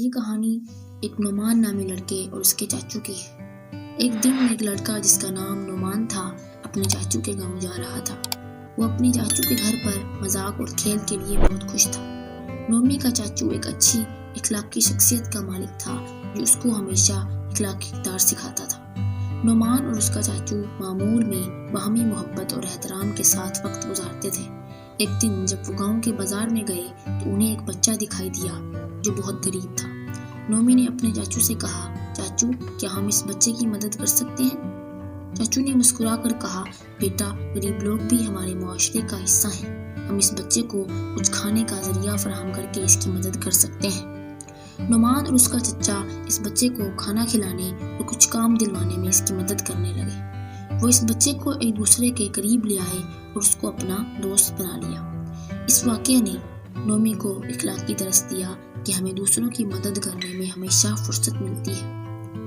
یہ کہانی ایک نعمان نامی لڑکے اور اس کے چاچو کی ہے۔ ایک دن ایک لڑکا جس کا نام نعمان تھا اپنے چاچو کے گاؤں جا رہا تھا۔ وہ اپنے چاچو کے گھر پر مذاق اور کھیل کے لیے بہت خوش تھا۔ نعمی کا چاچو ایک اچھی اخلاقی شخصیت کا مالک تھا جو اس کو ہمیشہ اخلاقی اقدار سکھاتا تھا۔ نعمان اور اس کا چاچو معمول میں باہمی محبت اور احترام کے ساتھ وقت گزارتے تھے۔ ایک دن جب وہ گاؤں کے بازار میں گئے تو انہیں ایک بچہ دکھائی دیا جو بہت غریب تھا۔ نعمی نے اپنے چاچو سے کہا، چاچو کیا ہم اس بچے کی مدد کر سکتے ہیں؟ چاچو نے مسکرا کر کہا، بیٹا غریب لوگ بھی ہمارے معاشرے کا حصہ ہیں، ہم اس بچے کو کچھ کھانے کا ذریعہ فراہم کر کے اس کی مدد کر سکتے ہیں۔ نعمان اور اس کا چچا اس بچے کو کھانا کھلانے اور کچھ کام دلوانے میں اس کی مدد کرنے لگے۔ وہ اس بچے کو ایک دوسرے کے قریب لے آئے اور اس کو اپنا دوست بنا لیا۔ اس واقعے نے نعمی کو اخلاقی درس دیا کہ ہمیں دوسروں کی مدد کرنے میں ہمیشہ فرصت ملتی ہے۔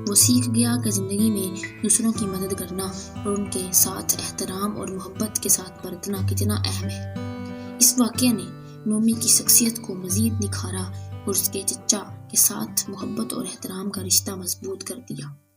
وہ سیکھ گیا کہ زندگی میں دوسروں کی مدد کرنا اور ان کے ساتھ احترام اور محبت کے ساتھ برتنا کتنا اہم ہے۔ اس واقعے نے نعمی کی شخصیت کو مزید نکھارا اور اس کے چچا کے ساتھ محبت اور احترام کا رشتہ مضبوط کر دیا۔